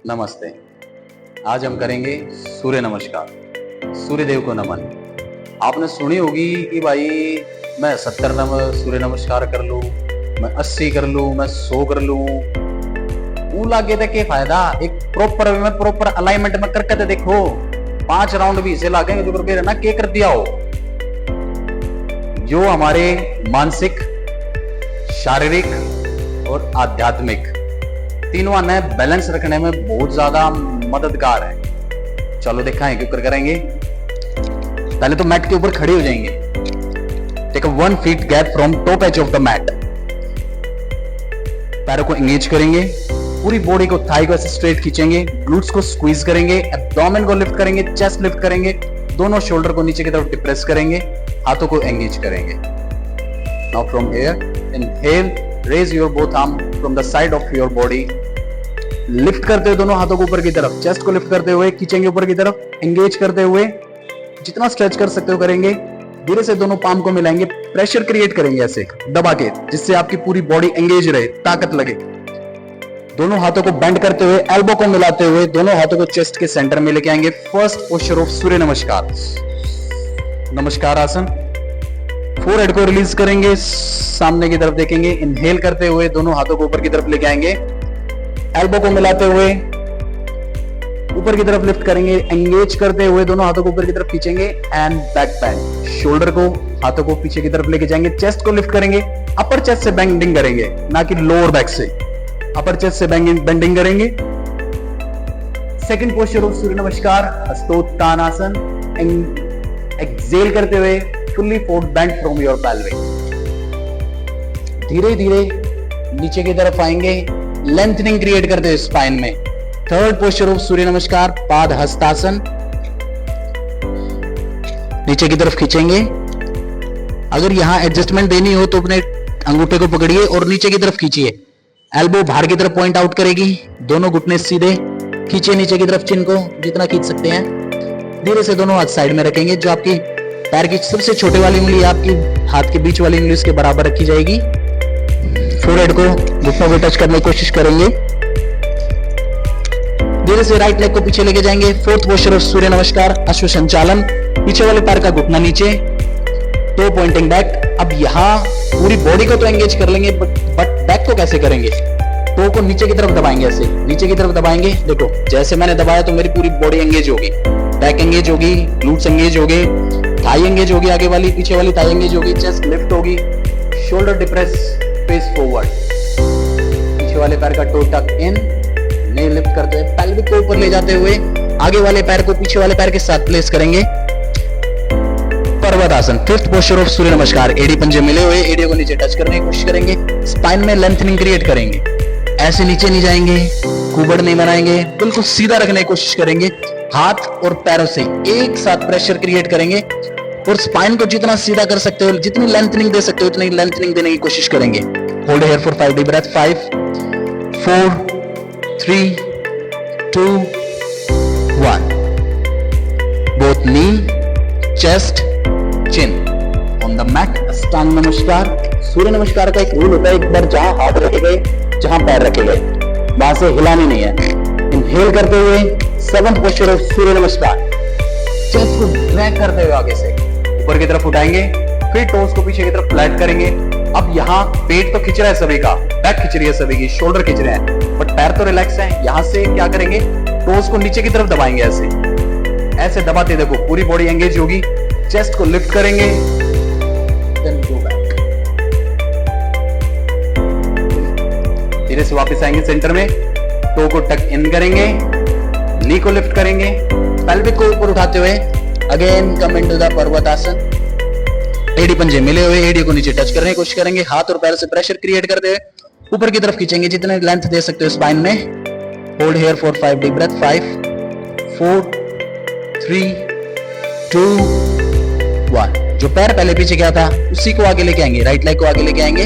नमस्ते। आज हम करेंगे सूर्य नमस्कार, सूर्य देव को नमन। आपने सुनी होगी कि भाई मैं 70 सूर्य नमस्कार कर लूं, मैं 80 कर लूं, मैं 100 कर लूं। वो लागे थे क्या फायदा? एक प्रॉपर वे में प्रॉपर अलाइनमेंट में करके तो देखो। 5 राउंड भी इसे लागेंगे जो फिर ना के कर दिया हो। जो हमारे मानसिक, शारीरिक और आध्यात्मिक तीनों ने बैलेंस रखने में बहुत ज्यादा मददगार है। चलो दिखाएं क्यों करेंगे। पहले तो मैट के ऊपर खड़े हो जाएंगे। Take 1 feet gap from top edge of the mat. पैरों को एंगेज करेंगे, पूरी बॉडी को, थाई को ऐसे स्ट्रेट खींचेंगे, ग्लूट्स को स्क्वीज करेंगे, एब्डोमेन को लिफ्ट करेंगे, चेस्ट लिफ्ट करेंगे, दोनों शोल्डर को नीचे की तरफ डिप्रेस करेंगे, हाथों को एंगेज करेंगे। Now from here inhale, raise your both arm from the side of your body. Lift करते हुए दोनों हाथों को ऊपर की तरफ, चेस्ट को लिफ्ट करते हुए खींचेंगे ऊपर की तरफ, एंगेज करते हुए जितना स्ट्रेच कर सकते हो करेंगे। धीरे से दोनों पाम को मिलाएंगे, प्रेशर क्रिएट करेंगे ऐसे दबा के, जिससे आपकी पूरी बॉडी एंगेज रहे, ताकत लगे। दोनों हाथों को बेंड करते हुए, एल्बो को मिलाते हुए दोनों हाथों को चेस्ट के सेंटर में लेके आएंगे। फर्स्ट पोस्चर ऑफ सूर्य नमस्कार, नमस्कार आसन। फोरहेड को रिलीज करेंगे, सामने की तरफ देखेंगे। इनहेल करते हुए दोनों हाथों को ऊपर की तरफ लेके आएंगे, एल्बो को मिलाते हुए ऊपर की तरफ लिफ्ट करेंगे, एंगेज करते हुए दोनों हाथों को ऊपर की तरफ खींचेंगे एंड बैक बेंड। शोल्डर को, हाथों को पीछे की तरफ लेके जाएंगे, चेस्ट को लिफ्ट करेंगे, अपर चेस्ट से बेंडिंग करेंगे, ना कि लोअर बैक से। अपर चेस्ट से बेंडिंग करेंगे। सेकंड पोस्चर ऑफ सूर्य नमस्कार, हस्तोत्थानासन। एक्सेल करते हुए fully Ford bend from your pelvic. धीरे धीरे नीचे की तरफ आएंगे, लेंथनिंग क्रिएट करते हुए स्पाइन में। थर्ड पोस्चर ऑफ सूर्य नमस्कार, पाद हस्तासन। नीचे की तरफ खींचेंगे। अगर यहां एडजस्टमेंट देनी हो तो अपने अंगूठे को पकड़िए और नीचे की तरफ खींचिए। एल्बो बाहर की तरफ पॉइंट आउट करेगी, दोनों घुटने सीधे खींचे नीचे की तरफ, चिन को जितना खींच सकते हैं। धीरे से दोनों हाथ साइड में रखेंगे। जो आपकी पैर की सबसे छोटे वाली उंगली आपकी हाथ के बीच वाली उंगली उसके बराबर रखी जाएगी। फोरहेड को घुटनों को टच करने की कोशिश करेंगे। धीरे से राइट लेग को पीछे लेके जाएंगे। फोर्थ पोस्चर ऑफ सूर्य नमस्कार, अश्व संचालन। पीछे वाले पैर का घुटना नीचे, टो पॉइंटिंग बैक। अब यहाँ पूरी बॉडी को तो एंगेज कर लेंगे, बट बैक को कैसे करेंगे? टो को नीचे की तरफ दबाएंगे, ऐसे नीचे की तरफ दबाएंगे। देखो जैसे मैंने दबाया तो मेरी पूरी बॉडी एंगेज होगी, बैक एंगेज होगी, ग्लूट्स एंगेज होगे, थाई एंगेज होगी, आगे वाली पीछे वाली थाई एंगेज होगी, चेस्ट लिफ्ट होगी, शोल्डर डिप्रेस, फेस फॉरवर्ड। पीछे वाले पैर का टो टक इन, नी लिफ्ट करते हुए पेल्विक को ऊपर ले जाते हुए आगे वाले पैर को पीछे वाले पैर के साथ प्लेस करेंगे। पर्वत आसन, फिफ्थ पोस्चर ऑफ सूर्य नमस्कार। एडी पंजे मिले हुए, एडी को नीचे टच करने की कोशिश करेंगे। स्पाइन में लेंथनिंग क्रिएट करेंगे, ऐसे नीचे नहीं जाएंगे, कुबड़ नहीं बनाएंगे, बिल्कुल सीधा रखने की कोशिश करेंगे। हाथ और पैरों से एक साथ प्रेशर क्रिएट करेंगे और स्पाइन को जितना सीधा कर सकते हो, जितनी लेंथनिंग दे सकते हो उतनी लेंथनिंग देने की कोशिश करेंगे। Hold here for 5 deep breath. 5 4 3 2 1। Both knee, chest, chin on the mat. Ashtanga Namaskar. सूर्य नमस्कार का एक रूल होता है, एक बार जहां हाथ रखे गए, जहां पैर रखे गए, वहां से हिलानी नहीं है। इनहेल करते हुए सेवंथ पोस्चर ऑफ सूर्य नमस्कार। चेस्ट को ड्रैग करते हुए आगे से ऊपर की तरफ उठाएंगे, फिर टोस को पीछे की तरफ फ्लैट करेंगे। अब यहाँ पेट तो खिंच रहा है सभी का, बैक खिंच रही है सभी की, शोल्डर खिंच रहे हैं, बट पैर तो रिलैक्स है। यहाँ से क्या करेंगे, टोस को नीचे की तरफ दबाएंगे, ऐसे दबाते देखो पूरी बॉडी एंगेज होगी। चेस्ट को लिफ्ट करेंगे, देन गो बैक। धीरे से वापस आएंगे सेंटर में, टो को टक इन करेंगे, नी को लिफ्ट करेंगे, पेल्विक को ऊपर उठाते हुए अगेन कम इनटू द पर्वत आसन। एडी पंजे मिले हुए, एडी को नीचे टच करने की कोशिश करेंगे। हाथ और पैर से प्रेशर क्रिएट करते हुए ऊपर की तरफ खींचेंगे, जितने लेंथ दे सकते हो स्पाइन में। Hold here for 5 deep breath. 5 4 3 2 1। जो पैर पहले पीछे गया था उसी को आगे लेके आएंगे, राइट लेग को आगे लेके आएंगे।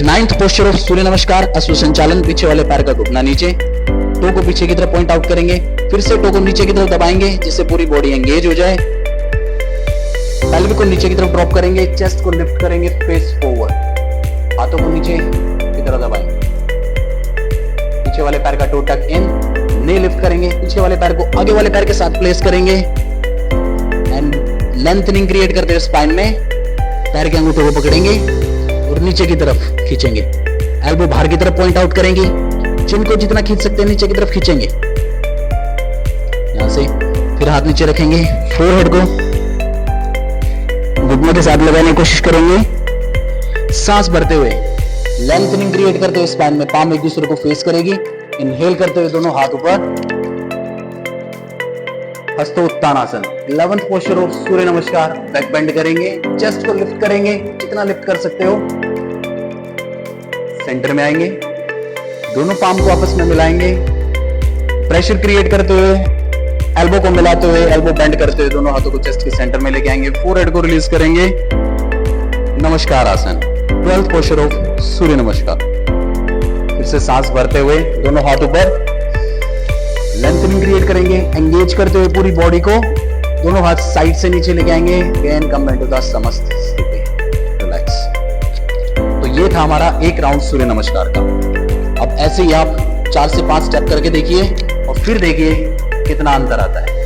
9th पोस्चर ऑफ सूर्य नमस्कार, अश्व संचालन। पीछे वाले पैर का घुटना नीचे, टो को पीछे की तरफ पॉइंट आउट करेंगे, फिर से टो को नीचे की तरफ दबाएंगे जिससे पूरी बॉडी एंगेज हो जाए। पेल्विक को नीचे की तरफ ड्रॉप करेंगे, चेस्ट को लिफ्ट करेंगे, फेस फॉरवर्ड। हाथों को नीचे की तरफ दबाएंगे, पीछे वाले पैर का टो टक इन, नी लिफ्ट करेंगे, पीछे वाले पैर को आगे वाले पैर के साथ प्लेस करेंगे एंड लेंथनिंग क्रिएट करते हुए स्पाइन में पैर के अंगूठों को पकड़ेंगे और नीचे की तरफ खींचेंगे। एल्बो बाहर की तरफ पॉइंट आउट करेंगे, चिन को जितना खींच सकते हैं नीचे की तरफ खींचेंगे यहां से। फिर हाथ नीचे रखेंगे, फोरहेड को घुटनों के साथ लगाने की कोशिश करेंगे, सांस भरते हुए लेंथनिंग क्रिएट करते हुए स्पाइन में पाम एक दूसरे को फेस करेगी। इनहेल करते हुए दोनों हाथ ऊपर, हस्तोत्तानासन 11th पोस्चर ऑफ सूर्य नमस्कार। बैक बेंड करेंगे, चेस्ट को लिफ्ट करेंगे जितना लिफ्ट कर सकते हो। सेंटर में आएंगे, दोनों पाम को आपस में मिलाएंगे, प्रेशर क्रिएट करते हुए एल्बो को मिलाते हुए, एल्बो बेंड करते हुए दोनों हाथों को चेस्ट के सेंटर में लेके आएंगे। फोरहेड को रिलीज करेंगे, नमस्कार आसन 12th पोस्चर ऑफ सूर्य नमस्कार। फिर से सांस भरते हुए दोनों हाथ ऊपर, लेंथनिंग क्रिएट करेंगे, एंगेज करते हुए पूरी बॉडी को, दोनों हाथ साइड से नीचे लेके आएंगे। Again come back to the समस्त स्थिति, रिलैक्स। तो ये था हमारा एक राउंड सूर्य नमस्कार का। अब ऐसे ही आप 4 से 5 स्टेप करके देखिए और फिर देखिए कितना अंतर आता है।